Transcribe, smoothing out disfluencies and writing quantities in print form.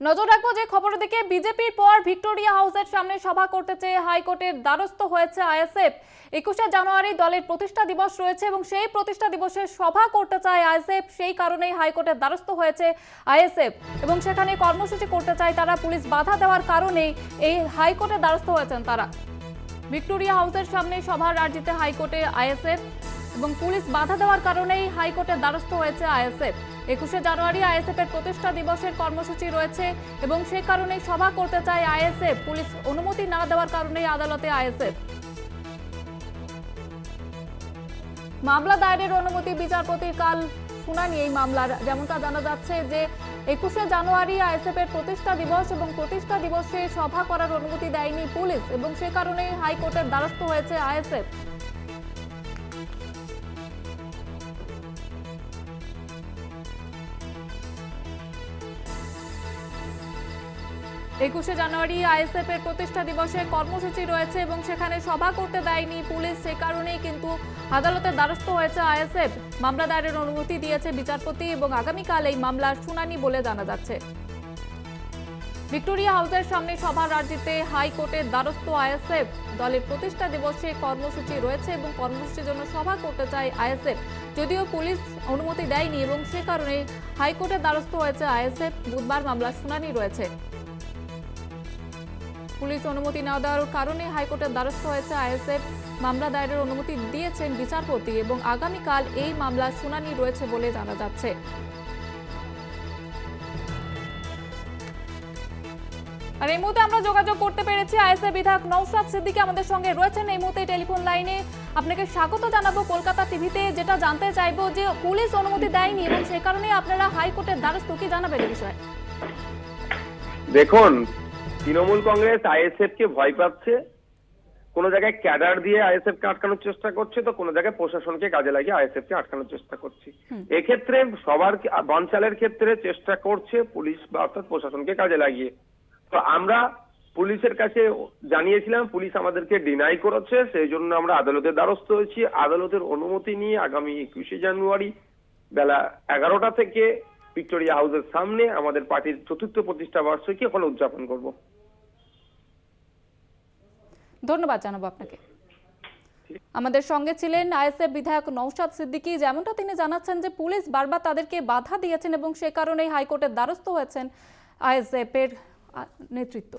নজর রাখবো যে খবরের দিকে। বিজেপির পর ভিক্টোরিয়া হাউসের সামনে সভা করতে চেয়ে হাইকোর্টের দ্বারস্থ হয়েছে আইএসএফ। 21শে জানুয়ারি দলের প্রতিষ্ঠা দিবস রয়েছে এবং সেই প্রতিষ্ঠা দিবসে সভা করতে চায় আইএসএফ। সেই কারণেই হাইকোর্টের দ্বারস্থ হয়েছে আইএসএফ এবং সেখানে কর্মসূচি করতে চায় তারা। পুলিশ বাধা দেওয়ার কারণেই এই হাইকোর্টের দ্বারস্থ হয়েছেন তারা। ভিক্টোরিয়া হাউসের সামনে সভার আর্জিতে হাইকোর্টে আইএসএফ এবং পুলিশ বাধা দেওয়ার কারণেই হাইকোর্টের দ্বারস্থ হয়েছে আইএসএফ। 21শে জানুয়ারি আইএসএফ এর প্রতিষ্ঠা দিবসের কর্মসূচি রয়েছে এবং সেই কারণেই সভা করতে চায় আইএসএফ। পুলিশ অনুমতি না দেওয়ার কারণেই আদালতে আইএসএফ। মামলা দায়েরের অনুমতি বিচারপতির কাল শুনানি এই মামলার। যেমনটা জানা যাচ্ছে যে 21শে জানুয়ারি আইএসএফ এর প্রতিষ্ঠা দিবস এবং প্রতিষ্ঠা দিবসে সভা করার অনুমতি দেয়নি পুলিশ এবং সে কারণেই হাইকোর্টের দ্বারস্থ হয়েছে আইএসএফ। একুশে জানুয়ারি আইএসএফ এর প্রতিষ্ঠা দিবসের কর্মসূচি রয়েছে এবং সেখানে সভা করতে দেয়নি পুলিশ। সে কারণেই কিন্তু আদালতের দ্বারস্থ হয়েছে আইএসএফ। মামলা দায়েরের অনুমতি দিয়েছে বিচারপতি এবং আগামীকাল এই মামলার শুনানি বলে জানা যাচ্ছে। ভিক্টোরিয়া হাউসের সামনে সভার আর্জিতে হাইকোর্টের দ্বারস্থ আইএসএফ। দলের প্রতিষ্ঠা দিবসে কর্মসূচি রয়েছে এবং কর্মসূচির জন্য সভা করতে চায় আইএসএফ, যদিও পুলিশ অনুমতি দেয়নি এবং সে কারণে হাইকোর্টের দ্বারস্থ হয়েছে আইএসএফ। বুধবার মামলার শুনানি রয়েছে। পুলিশ অনুমতি না দেওয়ার কারণে হাইকোর্টের দ্বারস্থ হয়েছে আইএসএফ। মামলা দায়েরের অনুমতি দিয়েছেন বিচারপতি এবং আগামীকাল এই মামলার শুনানি রয়েছে বলে জানা যাচ্ছে। আর এই মুহূর্তে আমরা যোগাযোগ করতে পেরেছি আইএসএফ বিধায়ক নওশাদ সিদ্দিকী আমাদের সঙ্গে রয়েছেন এই মুহূর্তে টেলিফোন লাইনে। আপনাকে স্বাগত জানাবো কলকাতা টিভিতে। যেটা জানতে চাইবো যে পুলিশ অনুমতি দেয়নি এবং সে কারণে আপনারা হাইকোর্টের দ্বারস্থ, কি জানাবেন এই বিষয়ে? দেখুন, তৃণমূল কংগ্রেস আইএসএফ কে ভয় পাচ্ছে। কোন জায়গায় ক্যাডার দিয়ে আইএসএফ কে আটকানোর চেষ্টা করছে, তো কোন জায়গায় প্রশাসনকে কাজে লাগিয়ে আইএসএফ কে আটকানোর চেষ্টা করছে। এক্ষেত্রে সবার বনচালের ক্ষেত্রে চেষ্টা করছে পুলিশ বা অর্থাৎ প্রশাসনকে কাজে লাগিয়ে। তো আমরা পুলিশের কাছে জানিয়েছিলাম, পুলিশ আমাদেরকে ডিনাই করেছে, সেই জন্য আমরা আদালতের দ্বারস্থ হয়েছি। আদালতের অনুমতি নিয়ে আগামী 21শে জানুয়ারি বেলা 11টা থেকে ভিক্টোরিয়া হাউসের সামনে আমাদের পার্টির চতুর্থ প্রতিষ্ঠা বার্ষিকী ওখানে উদযাপন করব। ধন্যবাদ জানাবো আপনাকে। আমাদের সঙ্গে ছিলেন আইএসএফ বিধায়ক নওশাদ সিদ্দিকী। যেমনটা তিনি জানাচ্ছেন যে পুলিশ বারবার তাদেরকে বাধা দিয়েছেন এবং সে কারণেই হাইকোর্টের দ্বারস্থ হয়েছেন আইএসএফ এর নেতৃত্ব।